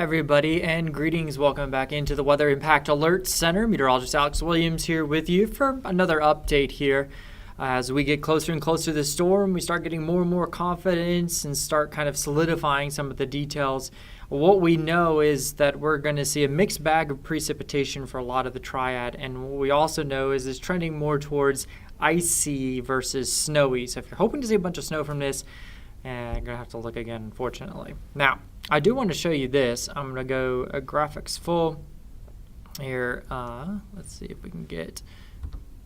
Everybody, and greetings. Welcome back into the Weather Impact Alert Center. Meteorologist Alex Williams here with you for another update here. As we get closer and closer to the storm, we start getting more and more confidence and start kind of solidifying some of the details. What we know is that we're going to see a mixed bag of precipitation for a lot of the triad, and what we also know is it's trending more towards icy versus snowy. So if you're hoping to see a bunch of snow from this, you're going to have to look again, unfortunately. Now, I do want to show you this. I'm going to go graphics full here. Let's see if we can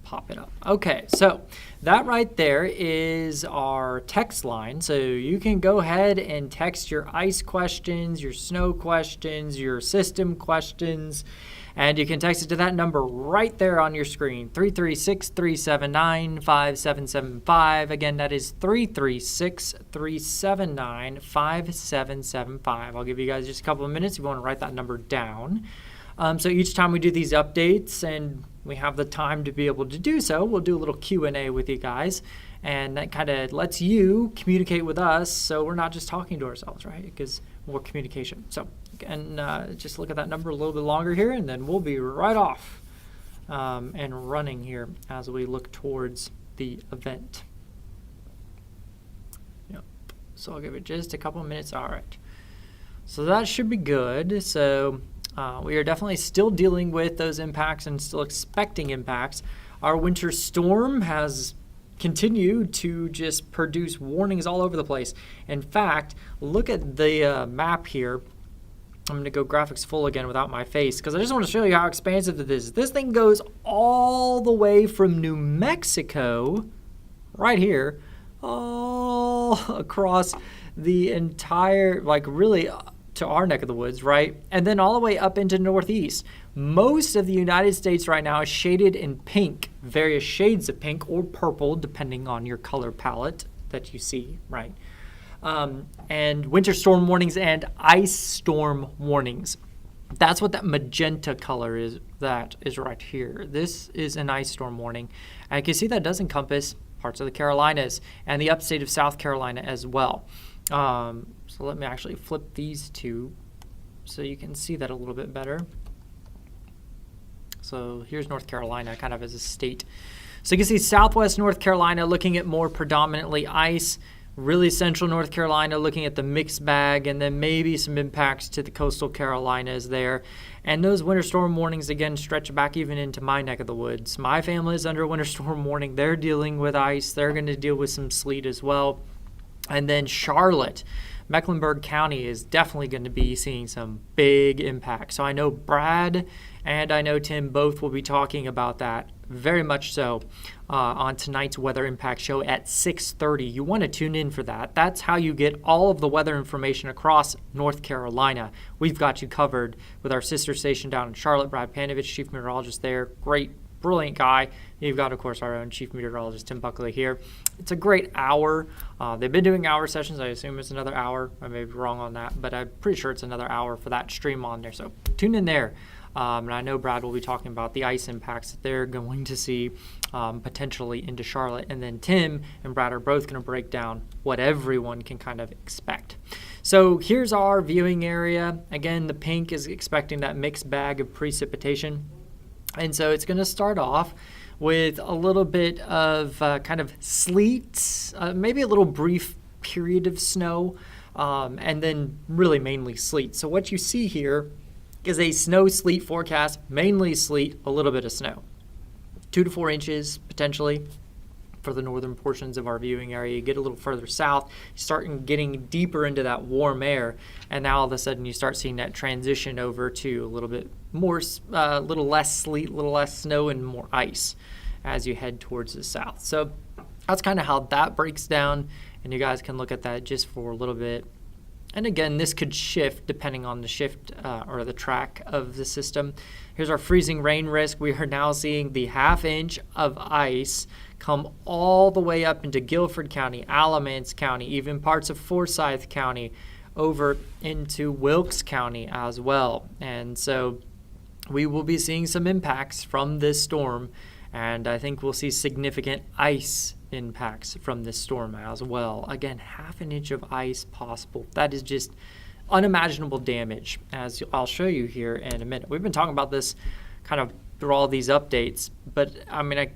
pop it up. Okay, so that right there is our text line. So you can go ahead and text your ice questions, your snow questions, your system questions, and you can text it to that number right there on your screen, 336-379-5775. Again, that is 336-379-5775. I'll give you guys just a couple of minutes if you want to write that number down. So each time we do these updates and we have the time to be able to do so, we'll do a little Q&A with you guys. And that kind of lets you communicate with us so we're not just talking to ourselves, right? Because more communication. So again, just look at that number a little bit longer here, and then we'll be right off and running here as we look towards the event. Yep. So I'll give it just a couple of minutes. All right. So that should be good. So we are definitely still dealing with those impacts and still expecting impacts. Our winter storm has continued to just produce warnings all over the place. In fact, look at the map here. I'm going to go graphics full again without my face because I just want to show you how expansive it is. This thing goes all the way from New Mexico, right here, all across the entire, like really to our neck of the woods, right? And then all the way up into Northeast. Most of the United States right now is shaded in pink, various shades of pink or purple, depending on your color palette that you see, right? And winter storm warnings and ice storm warnings. That's what that magenta color is. That is right here. This is an ice storm warning. And you can see that does encompass parts of the Carolinas and the upstate of South Carolina as well. So let me actually flip these two so you can see that a little bit better. So here's North Carolina kind of as a state. So you can see southwest North Carolina looking at more predominantly ice, really central North Carolina looking at the mixed bag, and then maybe some impacts to the coastal Carolinas there. And those winter storm warnings, again, stretch back even into my neck of the woods. My family is under a winter storm warning. They're dealing with ice. They're going to deal with some sleet as well. And then Charlotte, Mecklenburg County is definitely going to be seeing some big impacts. So I know Brad and I know Tim both will be talking about that very much so on tonight's Weather Impact Show at 6:30. You want to tune in for that. That's how you get all of the weather information across North Carolina. We've got you covered with our sister station down in Charlotte. Brad Panovich, chief meteorologist there. Great, brilliant guy. You've got, of course, our own chief meteorologist, Tim Buckley, here. It's a great hour. They've been doing hour sessions. I assume it's another hour. I may be wrong on that, but I'm pretty sure it's another hour for that stream on there. So tune in there. And I know Brad will be talking about the ice impacts that they're going to see potentially into Charlotte. And then Tim and Brad are both going to break down what everyone can kind of expect. So here's our viewing area. Again, the pink is expecting that mixed bag of precipitation. And so it's going to start off with a little bit of kind of sleet, maybe a little brief period of snow, and then really mainly sleet. So what you see here is a snow sleet forecast, mainly sleet, a little bit of snow. 2 to 4 inches potentially for the northern portions of our viewing area. You get a little further south, you start getting deeper into that warm air, and now all of a sudden you start seeing that transition over to a little bit more, a little less sleet, a little less snow, and more ice as you head towards the south. So that's kind of how that breaks down, and you guys can look at that just for a little bit. And again, this could shift depending on the shift or the track of the system. Here's our freezing rain risk. We are now seeing the ½ inch of ice come all the way up into Guilford County, Alamance County, even parts of Forsyth County, over into Wilkes County as well. And so we will be seeing some impacts from this storm, and I think we'll see significant ice impacts from this storm as well. Again, ½ inch of ice possible. That is just unimaginable damage, as I'll show you here in a minute. We've been talking about this kind of through all these updates, but I mean,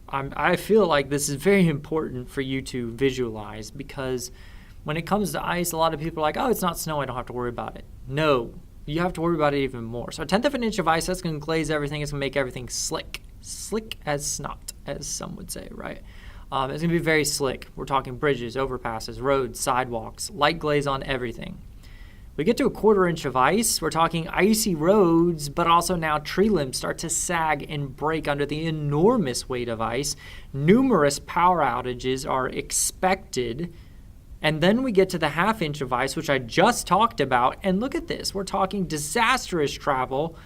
I feel like this is very important for you to visualize, because when it comes to ice, a lot of people are like, oh, it's not snow, I don't have to worry about it. No, you have to worry about it even more. So a 1/10 of an inch of ice, that's going to glaze everything. It's going to make everything slick as snot, as some would say, right? It's going to be very slick. We're talking bridges, overpasses, roads, sidewalks, light glaze on everything. We get to a 1/4 inch of ice, we're talking icy roads, but also now tree limbs start to sag and break under the enormous weight of ice. Numerous power outages are expected. And then we get to the 1/2 inch of ice, which I just talked about. And look at this. We're talking disastrous travel,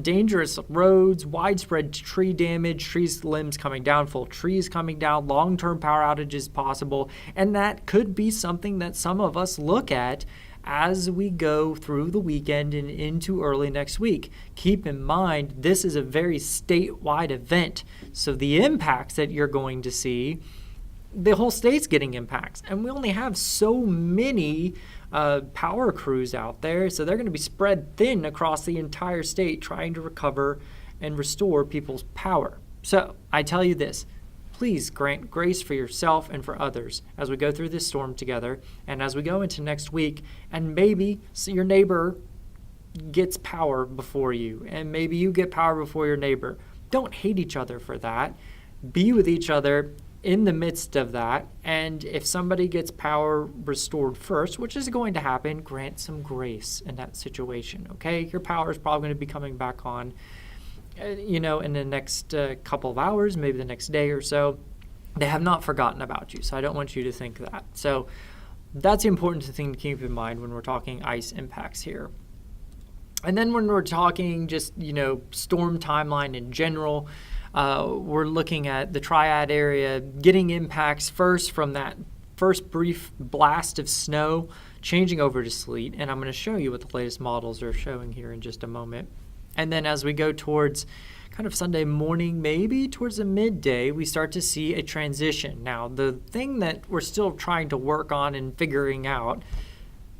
dangerous roads, widespread tree damage, trees limbs coming down, full trees coming down, long-term power outages possible. And that could be something that some of us look at as we go through the weekend and into early next week. Keep in mind, this is a very statewide event. So the impacts that you're going to see, the whole state's getting impacts. And we only have so many power crews out there. So they're going to be spread thin across the entire state trying to recover and restore people's power. So I tell you this, please grant grace for yourself and for others as we go through this storm together and as we go into next week, and maybe your neighbor gets power before you, and maybe you get power before your neighbor. Don't hate each other for that. Be with each other in the midst of that, and if somebody gets power restored first, which is going to happen, grant some grace in that situation, okay? Your power is probably going to be coming back on in the next couple of hours, maybe the next day or so. They have not forgotten about you, so I don't want you to think that. So that's the important thing to keep in mind when we're talking ice impacts here. And then when we're talking just, storm timeline in general, we're looking at the Triad area getting impacts first from that first brief blast of snow, changing over to sleet. And I'm going to show you what the latest models are showing here in just a moment. And then as we go towards kind of Sunday morning, maybe towards the midday, we start to see a transition. Now, the thing that we're still trying to work on and figuring out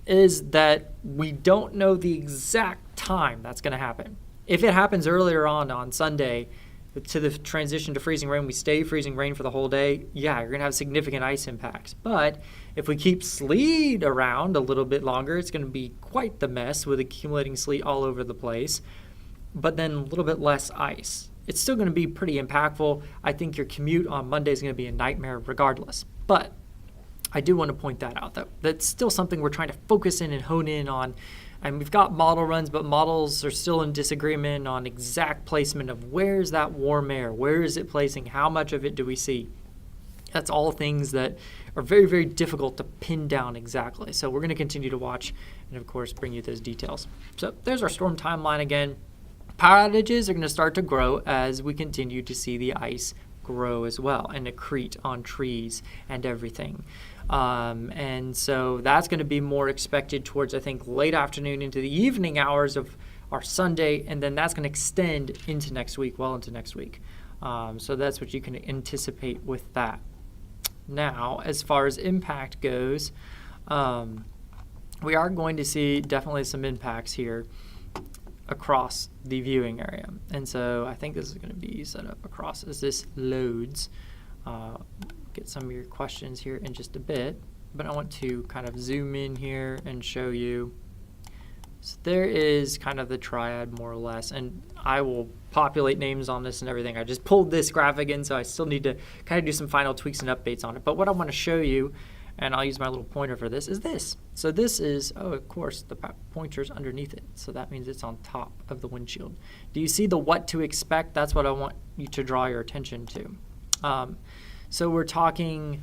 is that we don't know the exact time that's going to happen. If it happens earlier on Sunday, to the transition to freezing rain, we stay freezing rain for the whole day, yeah, you're going to have significant ice impacts. But if we keep sleet around a little bit longer, it's going to be quite the mess with accumulating sleet all over the place, but then a little bit less ice. It's still going to be pretty impactful. I think your commute on Monday is going to be a nightmare regardless. But I do want to point that out. That's still something we're trying to focus in and hone in on. And we've got model runs, but models are still in disagreement on exact placement of where's that warm air, where is it placing, how much of it do we see. That's all things that are very, very difficult to pin down exactly. So we're going to continue to watch and, of course, bring you those details. So there's our storm timeline again. Power outages are going to start to grow as we continue to see the ice grow as well and accrete on trees and everything. And so that's going to be more expected towards, I think, late afternoon into the evening hours of our Sunday, and then that's going to extend into next week, well into next week. So that's what you can anticipate with that. Now, as far as impact goes, we are going to see definitely some impacts here across the viewing area. And so I think this is going to be set up across as this loads. Get some of your questions here in just a bit, but I want to kind of zoom in here and show you. So there is kind of the triad more or less, and I will populate names on this and everything. I just pulled this graphic in, so I still need to kind of do some final tweaks and updates on it. But what I want to show you, and I'll use my little pointer for this, is this. So this is, of course, the pointer's underneath it. So that means it's on top of the windshield. Do you see the what to expect? That's what I want you to draw your attention to. So we're talking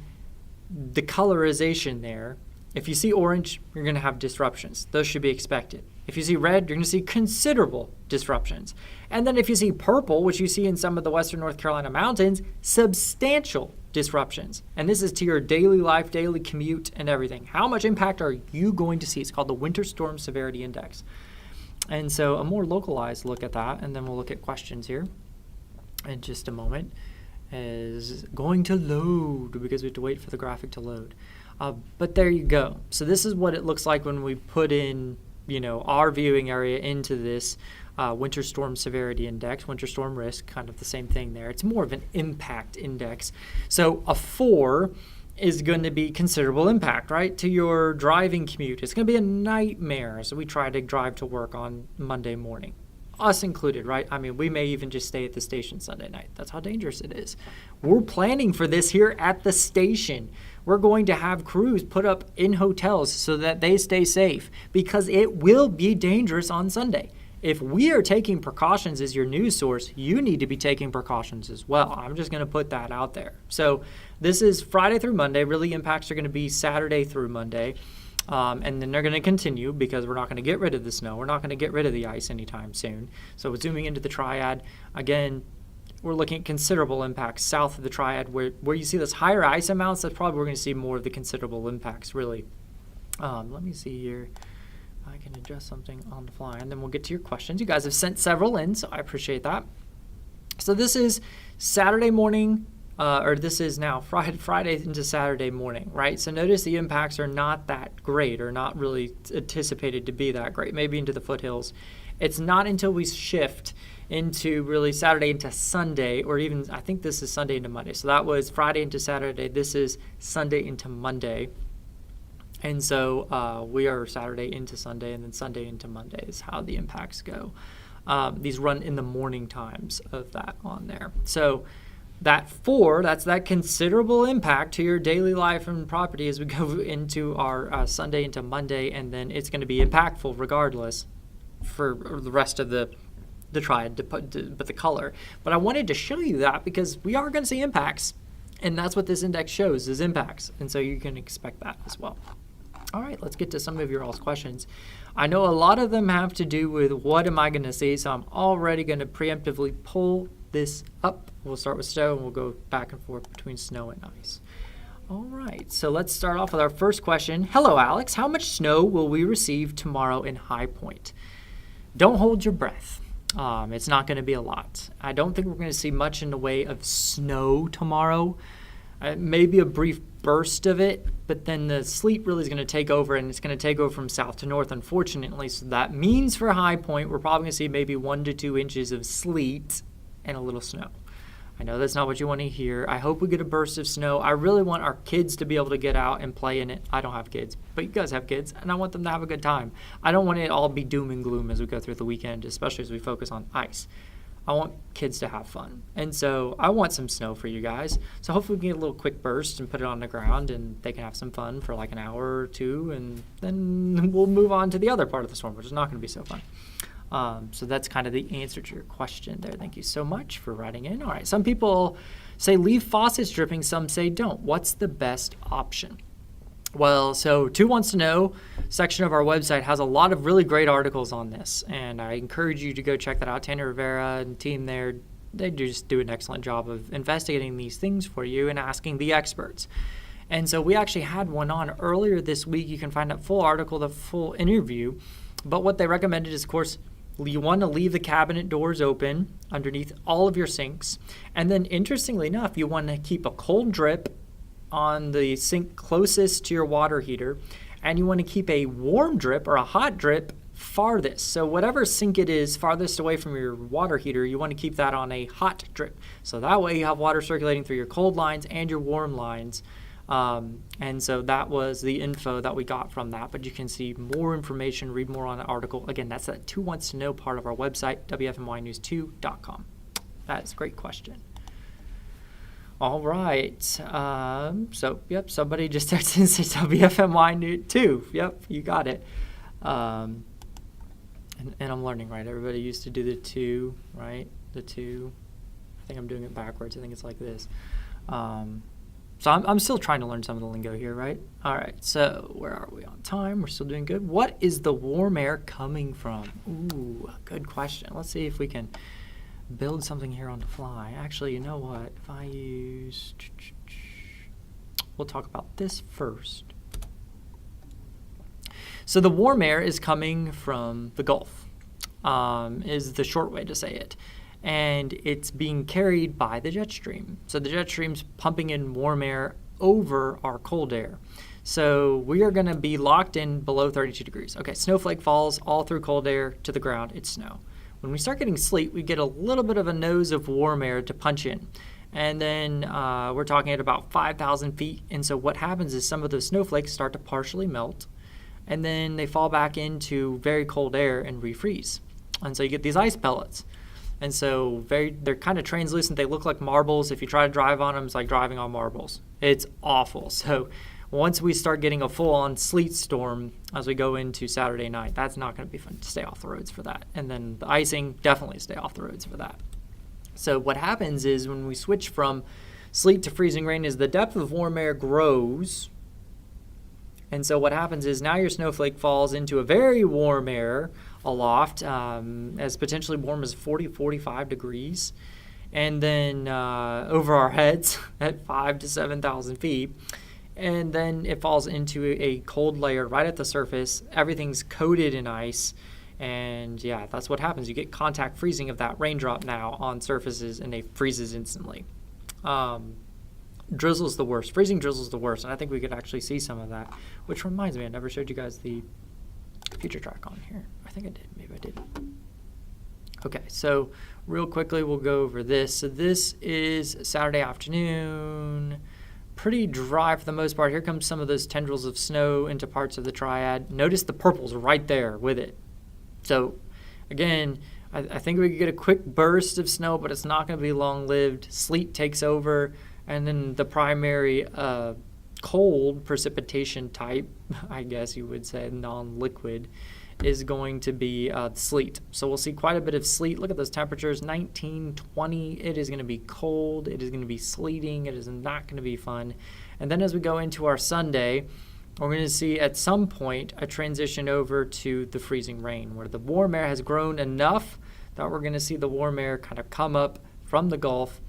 the colorization there. If you see orange, you're going to have disruptions. Those should be expected. If you see red, you're going to see considerable disruptions. And then if you see purple, which you see in some of the western North Carolina mountains, substantial disruptions. And this is to your daily life, daily commute, and everything. How much impact are you going to see? It's called the Winter Storm Severity Index. And so a more localized look at that, and then we'll look at questions here in just a moment, is going to load because we have to wait for the graphic to load. But there you go. So this is what it looks like when we put in, our viewing area into this winter storm severity index, winter storm risk, kind of the same thing there. It's more of an impact index. So a 4 is going to be considerable impact, right, to your driving commute. It's going to be a nightmare as we try to drive to work on Monday morning. Us included, right? I mean, we may even just stay at the station Sunday night. That's how dangerous it is. We're planning for this here at the station. We're going to have crews put up in hotels so that they stay safe because it will be dangerous on Sunday. If we are taking precautions as your news source, you need to be taking precautions as well. I'm just going to put that out there. So this is Friday through Monday. Really, impacts are going to be Saturday through Monday. And then they're going to continue because we're not going to get rid of the snow. We're not going to get rid of the ice anytime soon. So zooming into the Triad, again, we're looking at considerable impacts south of the Triad. Where you see those higher ice amounts, that's probably we're going to see more of the considerable impacts, really. Let me see here. I can adjust something on the fly, and then we'll get to your questions. You guys have sent several in, so I appreciate that. So this is Saturday morning, or this is now Friday into Saturday morning, right? So notice the impacts are not that great or not really anticipated to be that great, maybe into the foothills. It's not until we shift into really Saturday into Sunday, or even I think this is Sunday into Monday. So that was Friday into Saturday. This is Sunday into Monday. And so we are Saturday into Sunday, and then Sunday into Monday is how the impacts go. These run in the morning times of that on there. So that 4, that's that considerable impact to your daily life and property as we go into our Sunday into Monday, and then it's going to be impactful regardless for the rest of the Triad, but the color. But I wanted to show you that because we are going to see impacts, and that's what this index shows is impacts, and so you can expect that as well. All right, let's get to some of your all's questions. I know a lot of them have to do with what am I going to see, so I'm already going to preemptively pull this up. We'll start with snow, and we'll go back and forth between snow and ice. All right, so let's start off with our first question. Hello, Alex. How much snow will we receive tomorrow in High Point? Don't hold your breath. It's not going to be a lot. I don't think we're going to see much in the way of snow tomorrow. Maybe a brief burst of it, but then the sleet really is going to take over, and it's going to take over from south to north, unfortunately. So that means for High Point, we're probably going to see maybe 1 to 2 inches of sleet and a little snow. I know that's not what you want to hear. I hope we get a burst of snow. I really want our kids to be able to get out and play in it. I don't have kids, but you guys have kids, and I want them to have a good time. I don't want it all be doom and gloom as we go through the weekend, especially as we focus on ice. I want kids to have fun. And so I want some snow for you guys. So hopefully we can get a little quick burst and put it on the ground, and they can have some fun for like an hour or two, and then we'll move on to the other part of the storm, which is not going to be so fun. So that's kind of the answer to your question there. Thank you so much for writing in. All right, some people say leave faucets dripping, some say don't. What's the best option? Well, so 2 Wants to Know section of our website has a lot of really great articles on this, and I encourage you to go check that out. Tanner Rivera and team there, they just do an excellent job of investigating these things for you and asking the experts. And so we actually had one on earlier this week. You can find that full article, the full interview. But what they recommended is, of course, you want to leave the cabinet doors open underneath all of your sinks. And then, interestingly enough, you want to keep a cold drip on the sink closest to your water heater, and you want to keep a warm drip or a hot drip farthest. So whatever sink it is farthest away from your water heater, you want to keep that on a hot drip. So that way you have water circulating through your cold lines and your warm lines. And so that was the info that we got from that. But you can see more information, read more on the article. Again, that's that 2 Wants to Know part of our website, WFMYnews2.com. That's a great question. All right. So, yep, somebody just texted and said WFMY News 2. Yep, you got it. And I'm learning, right? Everybody used to do the 2, right? The 2. I think I'm doing it backwards. I think it's like this. So I'm still trying to learn some of the lingo here, right? All right, so where are we on time? We're still doing good. What is the warm air coming from? Ooh, good question. Let's see if we can build something here on the fly. Actually, you know what? If I use... We'll talk about this first. So the warm air is coming from the Gulf, is the short way to say it. And it's being carried by the jet stream. So the jet stream's pumping in warm air over our cold air. So we are going to be locked in below 32 degrees. Okay, snowflake falls all through cold air to the ground. It's snow. When we start getting sleet, we get a little bit of a nose of warm air to punch in. And then we're talking at about 5,000 feet. And so what happens is some of those snowflakes start to partially melt, and then they fall back into very cold air and refreeze. And so you get these ice pellets. And so they're kind of translucent. They look like marbles. If you try to drive on them, it's like driving on marbles. It's awful. So once we start getting a full-on sleet storm as we go into Saturday night, that's not going to be fun. To stay off the roads for that. And then the icing, definitely stay off the roads for that. So what happens is when we switch from sleet to freezing rain is the depth of warm air grows. And so what happens is now your snowflake falls into a very warm air aloft, as potentially warm as 40, 45 degrees. And then over our heads at 5,000 to 7,000 feet. And then it falls into a cold layer right at the surface. Everything's coated in ice. And yeah, that's what happens. You get contact freezing of that raindrop now on surfaces, and it freezes instantly. Drizzle's the worst. Freezing drizzle's the worst. And I think we could actually see some of that. Which reminds me, I never showed you guys the future track on here. I think I did. Maybe I didn't. Okay, so real quickly we'll go over this. So this is Saturday afternoon. Pretty dry for the most part. Here comes some of those tendrils of snow into parts of the Triad. Notice the purple's right there with it. So again, I think we could get a quick burst of snow, but it's not going to be long-lived. Sleet takes over, and then the primary cold precipitation type, I guess you would say, non-liquid, is going to be sleet. So we'll see quite a bit of sleet. Look at those temperatures, 19, 20. It is going to be cold. It is going to be sleeting. It is not going to be fun. And then as we go into our Sunday, we're going to see at some point a transition over to the freezing rain, where the warm air has grown enough that we're going to see the warm air kind of come up from the Gulf.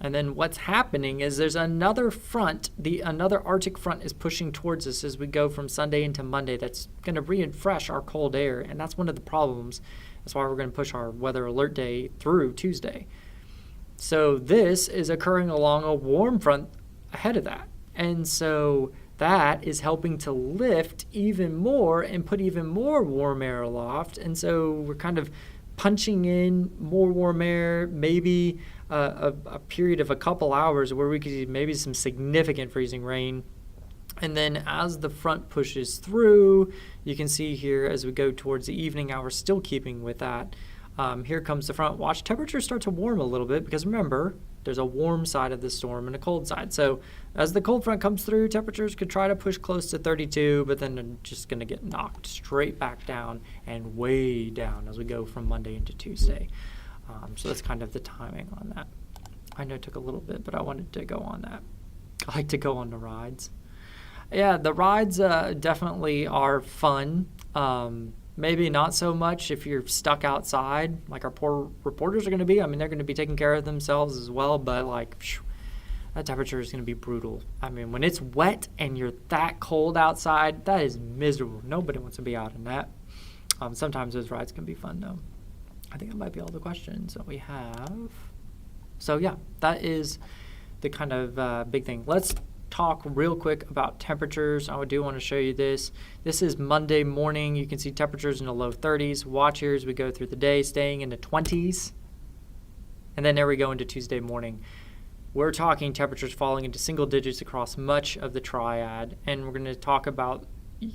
And then what's happening is there's another front, another Arctic front is pushing towards us as we go from Sunday into Monday. That's going to refresh our cold air, and that's one of the problems. That's why we're going to push our weather alert day through Tuesday. So this is occurring along a warm front ahead of that. And so that is helping to lift even more and put even more warm air aloft. And so we're kind of punching in more warm air, maybe a period of a couple hours where we could see maybe some significant freezing rain. And then as the front pushes through, you can see here as we go towards the evening hours, still keeping with that. Here comes the front. Watch temperatures start to warm a little bit, because remember, there's a warm side of the storm and a cold side. So as the cold front comes through, temperatures could try to push close to 32, but then they're just going to get knocked straight back down and way down as we go from Monday into Tuesday. So that's kind of the timing on that. I know it took a little bit, but I wanted to go on that. I like to go on the rides. Yeah, the rides definitely are fun. Maybe not so much if you're stuck outside, like our poor reporters are going to be. I mean, they're going to be taking care of themselves as well, but like, that temperature is going to be brutal. I mean, when it's wet and you're that cold outside, that is miserable. Nobody wants to be out in that. Sometimes those rides can be fun, though. I think that might be all the questions that we have. So, yeah, that is the kind of big thing. Let's talk real quick about temperatures. I do want to show you this. This is Monday morning. You can see temperatures in the low 30s. Watch here as we go through the day, staying in the 20s. And then there we go into Tuesday morning. We're talking temperatures falling into single digits across much of the Triad. And we're going to talk about,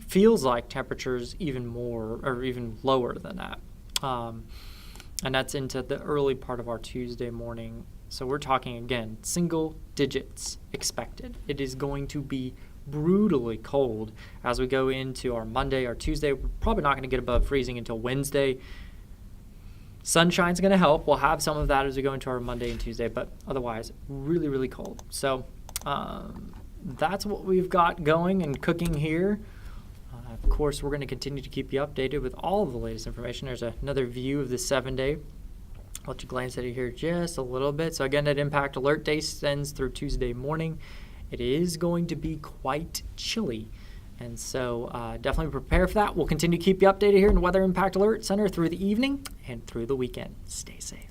feels like temperatures even more or even lower than that. And that's into the early part of our Tuesday morning. So we're talking, again, single digits expected. It is going to be brutally cold as we go into our Monday, our Tuesday. We're probably not going to get above freezing until Wednesday. Sunshine's going to help. We'll have some of that as we go into our Monday and Tuesday, but otherwise, really, really cold. So that's what we've got going and cooking here. Of course, we're going to continue to keep you updated with all of the latest information. There's another view of the 7-day. I'll let you glance at it here just a little bit. So again, that impact alert day extends through Tuesday morning. It is going to be quite chilly. And so definitely prepare for that. We'll continue to keep you updated here in the Weather Impact Alert Center through the evening and through the weekend. Stay safe.